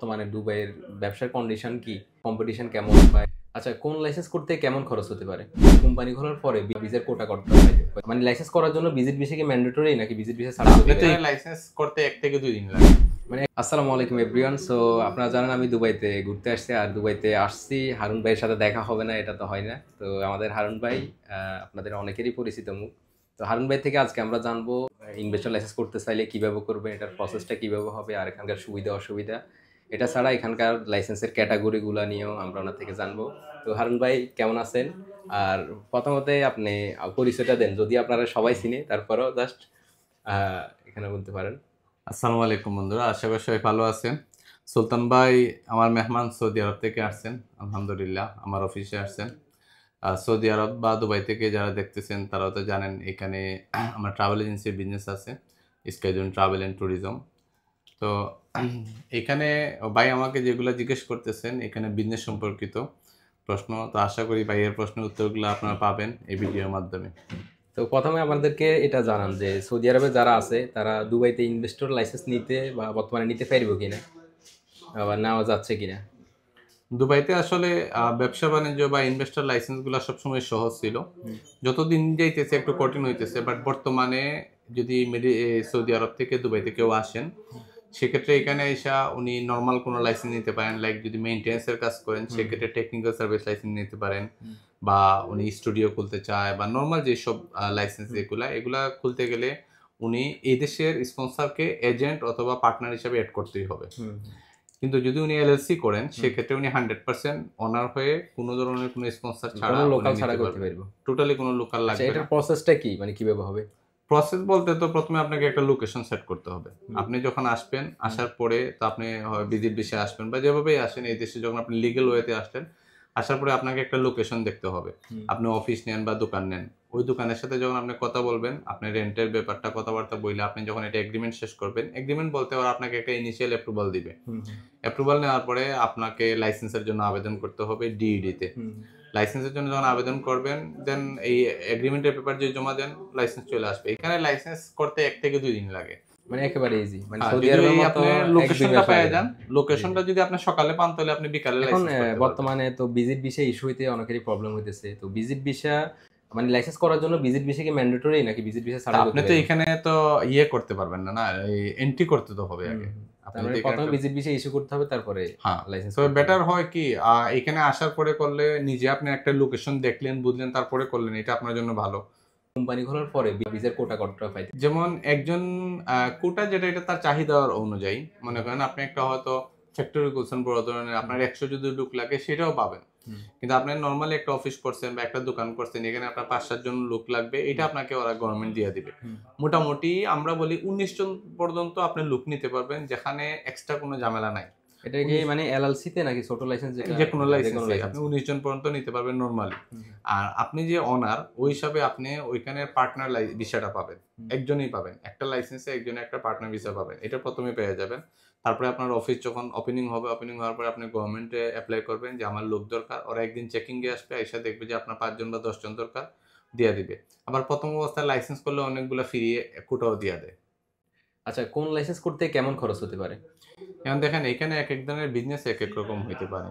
বর্তমানে দুবাইয়ের ব্যবসার কন্ডিশন কি, কম্পিটিশন কেমন পায়? আচ্ছা, কোন লাইসেন্স করতে কেমন খরচ হতে পারে? কোম্পানি খোলার পরে ভিসার কোটা করতে হয়, মানে লাইসেন্স করার জন্য ভিজিট ভিসা কি ম্যান্ডেটরি নাকি ভিজিট ভিসা ছাড়া হতে পারে? লাইসেন্স করতে 1 থেকে 2 দিন লাগে। মানে আসসালামু আলাইকুম এভরিওয়ান। সো আপনারা জানেন আমি দুবাইতে ঘুরতে আসছি, আর দুবাইতে আসছি হারুন ভাইয়ের সাথে দেখা হবে না এটা তো হয় না। তো আমাদের হারুন ভাই আপনাদের অনেকেরই পরিচিত মুখ। তো হারুন ভাই থেকে আজকে আমরা জানবো ইনভেস্টর লাইসেন্স করতে চাইলে কিভাবে করবে, এটার প্রসেসটা কিভাবে হবে, আর এখানকার সুবিধা অসুবিধা, এটা ছাড়া এখানকার লাইসেন্সের ক্যাটাগরিগুলো নিয়েও আমরা ওনার থেকে জানবো। তো হারুন ভাই কেমন আছেন? আর প্রথমত আপনি পরিচয়টা দেন, যদি আপনারা সবাই চিনে, তারপরেও জাস্ট এখানে বলতে পারেন। আসসালামু আলাইকুম বন্ধুরা, আশা করি সবাই ভালো আছেন। সুলতান ভাই আমার মেহমান, সৌদি আরব থেকে আসছেন। আলহামদুলিল্লাহ আমার অফিসে আসছেন। সৌদি আরব বা দুবাই থেকে যারা দেখতেছেন তারাও তো জানেন এখানে আমার ট্রাভেল এজেন্সির বিজনেস আছে, স্কাইজোন ট্রাভেল অ্যান্ড ট্যুরিজম। তো এখানে ভাই আমাকে যেগুলো জিজ্ঞেস করতেছেন এখানে বিজনেস সম্পর্কিত প্রশ্ন, তো আশা করি ভাইয়ের প্রশ্নের উত্তরগুলো আপনারা পাবেন এই ভিডিওর মাধ্যমে। তো প্রথমে আমাদেরকে এটা জানান যে সৌদি আরবে যারা আছে তারা দুবাইতে ইনভেস্টর লাইসেন্স নিতে বা বর্তমানে নিতে পারবে কিনা, আবার নেওয়া যাচ্ছে কিনা। দুবাইতে আসলে ব্যবসা বাণিজ্য বা ইনভেস্টর লাইসেন্সগুলো সবসময় সহজ ছিল, যতদিন যাইতেছে একটু কঠিন হইতেছে। বাট বর্তমানে যদি সৌদি আরব থেকে দুবাইতে কেউ আসেন, সেক্ষেত্রে এখানে এসে উনি নর্মাল কোনো লাইসেন্স নিতে পারেন। লাইক যদি মেইনটেন্যান্সের কাজ করেন সেক্ষেত্রে টেকনিক্যাল সার্ভিস লাইসেন্স নিতে পারেন, বা উনি স্টুডিও খুলতে চায় বা নর্মাল যেসব লাইসেন্স এগুলা খুলতে গেলে উনি এই দেশের স্পন্সরকে এজেন্ট অথবা পার্টনার হিসাবে অ্যাড করতেই হবে। কিন্তু যদি উনি এলএলসি করেন সেক্ষেত্রে উনি 100% অনার হয়ে কোনো ধরনের কোনো স্পন্সর ছাড়া লোকাল ছাড়া করতে পারবে, টোটালি কোনো লোকাল লাগবে না। এটার প্রসেসটা কি, মানে কিভাবে হবে? প্রসেস বলতে তো প্রথমে আপনাকে একটা লোকেশন সেট করতে হবে। আপনি যখন আসবেন, আসার পরে তো আপনি ভিজিট ভিসায় আসবেন বা যেভাবেই আসেন, এই দেশে যখন আপনি লিগ্যাল ওয়েতে আসলেন, আসার পরে আপনাকে একটা লোকেশন দেখতে হবে। আপনি অফিস নেন বা দোকান নেন, ওই দোকানের সাথে যখন আপনি কথা বলবেন, আপনি রেন্টের ব্যাপারটা কথাবার্তা বললে, আপনি যখন এটা এগ্রিমেন্ট শেষ করবেন, এগ্রিমেন্ট বলতে ওরা আপনাকে একটা ইনিশিয়াল অ্যাপ্রুভাল দিবে। অ্যাপ্রুভাল নেওয়ার পরে আপনাকে লাইসেন্সের জন্য আবেদন করতে হবে ডিইডিতে। লাইসেন্সের জন্য যখন আবেদন করবেন, দেন এই এগ্রিমেন্টের পেপার যে জমা দেন, লাইসেন্স চলে আসবে। এখানে লাইসেন্স করতে 1 থেকে 2 দিন লাগে, মানে একেবারে ইজি। মানে সৌদি আরবের মতো আপনি লোকেশনটা পেয়ে যান। লোকেশনটা যদি আপনি সকালে পান তাহলে আপনি বিকালে লাইসেন্স করতে পারবেন। বর্তমানে তো ভিজিট ভিসা ইস্যু হইতে অনেকেরই প্রবলেম হইতেছে। তো ভিজিট ভিসা মানে লাইসেন্স করার জন্য ভিজিট ভিসা কি ম্যান্ডেটরি নাকি ভিজিট ভিসা ছাড়া? আপনি তো এখানে তো করতে পারবেন না, এই এন্ট্রি করতে তো হবে আগে। আপনাদের প্রথমে ভিজিট ভিসা ইস্যু করতে হবে, তারপরে লাইসেন্স। তো বেটার হয় কি এখানে আসার পরে করলে, নিজে আপনি একটা লোকেশন দেখলেন বুঝলেন তারপরে করলেন, এটা আপনার জন্য ভালো। কোম্পানি খোলার পরে ভিসার কোটা কতটা পাইতে? যেমন একজন কোটা যেটা, এটা তার চাহিদার অনুযায়ী। মনে করেন আপনি একটা হয়তো ফ্যাক্টরি করছেন বড় ধরনের, আপনার 100 যদি লোক লাগে সেটাও পাবেন। কিন্তু আপনি নর্মালি একটা অফিস করছেন বা একটা দোকান করছেন, এখানে আপনার 5-7 জন লোক লাগবে, এটা আপনাকে ওরা গভর্নমেন্ট দিয়ে দিবে। মোটামুটি আমরা বলি 19 জন পর্যন্ত আপনি লোক নিতে পারবেন, যেখানে এক্সট্রা কোনো ঝামেলা নাই। এটা কি মানে এলএলসি তে নাকি ছোট লাইসেন্স? যে কোনো লাইসেন্স আপনি 19 জন পর্যন্ত নিতে পারবেন নরমালি। আর আপনি যে অনার, ওই হিসাবে আপনি ওইখানে পার্টনার ভিসাটা পাবেন, একজনই পাবেন। একটা লাইসেন্সে একজনে একটা পার্টনার ভিসা পাবেন, এটা প্রথমে পেয়ে যাবেন। তারপরে আপনার অফিস যখন ওপেনিং হবে, ওপেনিং হওয়ার পরে আপনি গভর্নমেন্টে অ্যাপ্লাই করবেন যে আমার লোক দরকার। ওরা একদিন চেকিং এ আসবে, এসে দেখবে যে আপনার 5 জন বা 10 জন দরকার, দিয়ে দিবে। আবার প্রথম অবস্থায় লাইসেন্স করলে অনেকগুলো ফ্রি কোটাও দিয়ে দেয়। আচ্ছা, কোন লাইসেন্স করতে কেমন খরচ হতে পারে? এখন দেখেন, এখানে এক এক ধরনের বিজনেস এক এক রকম হইতে পারে।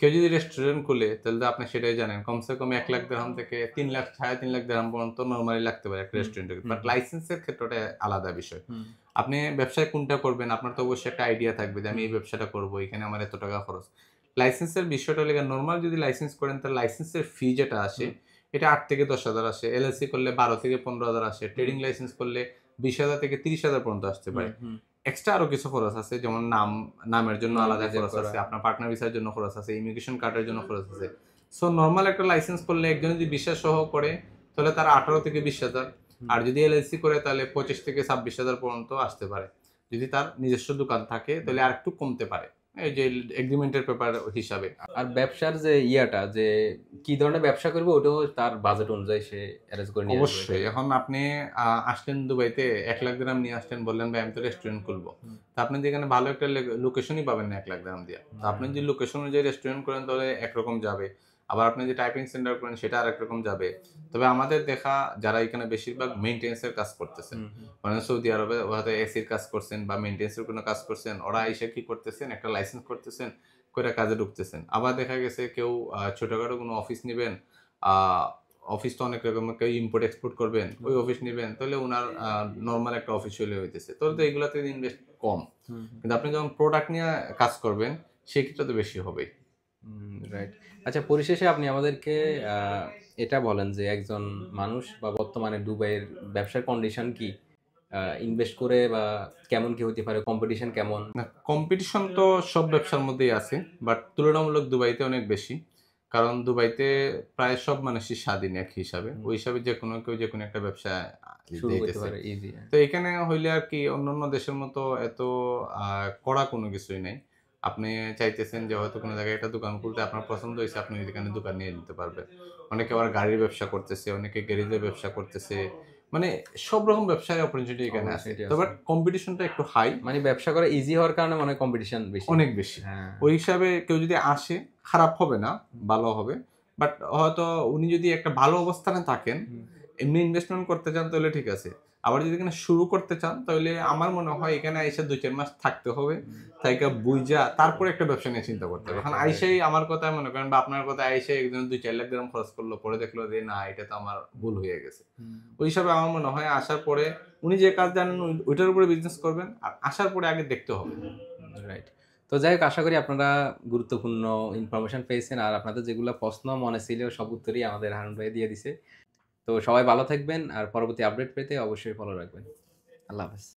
কেউ যদি রেস্টুরেন্ট খুলে তাহলে আপনি সেটাই জানেন, কমসে কম 1 লাখ দিরহাম থেকে 3 লাখ 3.5 লাখ দিরহাম পর্যন্ত নরমালি লাগতে পারে একটা রেস্টুরেন্টে। বাট লাইসেন্সের ক্ষেত্রটা আলাদা বিষয়। আপনি ব্যবসায় কোনটা করবেন, আপনার তো অবশ্যই একটা আইডিয়া থাকবে যে আমি এই ব্যবসাটা করব, এখানে আমার এত টাকা খরচ। লাইসেন্সের বিষয়টা হলে নরমাল যদি লাইসেন্স করেন তাহলে লাইসেন্সের ফি যেটা আসে এটা 8 থেকে 10,000 আসে, এলএলসি করলে 12 থেকে 15,000 আসে, ট্রেডিং লাইসেন্স করলে 20,000 থেকে 30,000 পর্যন্ত আসতে পারে। এক্সট্রা আরো কিছু খরচ আছে, যেমন নামের জন্য আলাদা খরচ আছে, আপনার পার্টনার ভিসার জন্য খরচ আছে, ইমিগ্রেশন কার্ডের জন্য খরচ আছে। সো নরমাল একটা লাইসেন্স করলে একজন যদি বিশ্বাস সহ করে তাহলে তার 18 থেকে 20,000, আর যদি এলএলসি করে তাহলে 25 থেকে 26,000 পর্যন্ত আসতে পারে। যদি তার নিজস্ব দোকান থাকে তাহলে আর একটু কমতে পারে, এই যে এগ্রিমেন্টের পেপার হিসাবে। আর ব্যবসার যে ইয়াটা, যে কি ধরনের ব্যবসা করবে ওটাও তার বাজেট অনুযায়ী সে অ্যারেঞ্জ করে নিয়ে আসবে। অবশ্যই। এখন আপনি আসলেন দুবাইতে, 1 লাখ দিরহাম নিয়ে আসলেন, বললেন ভাই আমি তো রেস্টুরেন্ট খুলবো। তো আপনি যেখানে ভালো একটা লোকেশনই পাবেন না 1 লাখ দিরহাম দিয়ে। তো আপনি যদি লোকেশন অনুযায়ী রেস্টুরেন্ট করেন তাহলে একরকম যাবে। আবার আপনি যে টাইপিং সেন্টার করেন সেটা আরেক রকম যাবে। তবে আমাদের দেখা যারা এখানে বেশিরভাগ মেইনটেন্যান্স এর কাজ করতেছেন, মানে সৌদি আরবে হয়তো এসির কাজ করছেন বা মেইনটেন্যান্স এর কোনো কাজ করছেন, ওরা এসে কি করতেছেন, একটা লাইসেন্স করতেছেন, কইরা কাজে ঢুকতেছেন। আবার দেখা গেছে কেউ ছোটখাটো কোনো অফিস নিবেন, আ অফিস তো অনেক রকমের, কেউ ইম্পোর্ট এক্সপোর্ট করবেন, ওই অফিস নিবেন, তাহলে উনার নরমাল একটা অফিস হইলে হইতেছে। তাহলে তো এগুলাতে ইনভেস্ট কম। কিন্তু আপনি যখন প্রোডাক্ট নিয়ে কাজ করবেন, সেক্ষেত্রে তো বেশি হবেই। রাইট। আচ্ছা, পরিশেষে আপনি আমাদেরকে এটা বলেন যে একজন মানুষ বা বর্তমানে দুবাইয়ের ব্যবসার কন্ডিশন কি? ইনভেস্ট করে বা কেমন কি হতে পারে? কম্পিটিশন কেমন? না, কম্পিটিশন তো সব ব্যবসার মধ্যেই আছে, বাট তুলনামূলক দুবাইতে অনেক বেশি। কারণ দুবাইতে প্রায় সব মানুষই স্বাধীন এক হিসাবে। ওই হিসাবে যেকোনো কেউ যেকোনো একটা ব্যবসা শুরু করতে দিতেছে। পারে ইজি। তো এখানে হইলে আর কি অন্যান্য দেশের মতো এত কড়া কোনো কিছুই নাই। আপনি চাইতেছেন যে হয়তো কোনো জায়গায় একটা দোকান খুলতে আপনার পছন্দ হয়েছে, আপনি এখানে দোকান নিয়ে নিতে পারবেন। অনেকে আবার গাড়ির ব্যবসা করতেছে, অনেকে গ্যারেজের ব্যবসা করতেছে। মানে সব রকম ব্যবসায় অপরচুনিটি এখানে আছে। অপরচুনিটি তবে আছে। কম্পিটিশনটা একটু হাই, মানে ব্যবসা করা ইজি হওয়ার কারণে মনে হয় কম্পিটিশন বেশি। অনেক বেশি। হ্যাঁ। ওই হিসাবে কেউ যদি আসে, খারাপ হবে না, ভালো হবে। বাট হয়তো উনি যদি একটা ভালো অবস্থানে থাকেন, এমনি ইনভেস্টমেন্ট করতে চান তাহলে ঠিক আছে। আবার যদি এখানে শুরু করতে চান তাহলে আমার মনে হয় এখানে আইসা ২-৪ মাস থাকতে হবে। থাইকা বুইঝা তারপরে একটা ব্যবসা নিয়ে চিন্তা করতে হবে। এখন আইসাই আমার কথা মনে করেন বা আপনার কথা আইসাই একজন ২-৪ লাখ দিরহাম খরচ করলো, পরে দেখলো যে না এটা তো আমার ভুল হয়ে গেছে। ওই হিসাবে আমার মনে হয় আসার পরে উনি যে কাজ জানেন ওইটার উপরে বিজনেস করবেন। আর আসার পরে আগে দেখতে হবে। রাইট। তো যাই হোক, আশা করি আপনারা গুরুত্বপূর্ণ ইনফরমেশন পেয়েছেন আর আপনাদের যেগুলো প্রশ্ন মনে ছিল সব উত্তরই আমাদের হারুন ভাই দিয়ে দিছে। তো সবাই ভালো থাকবেন আর পরবর্তী আপডেট পেতে অবশ্যই ফলো রাখবেন। আল্লাহ হাফেজ।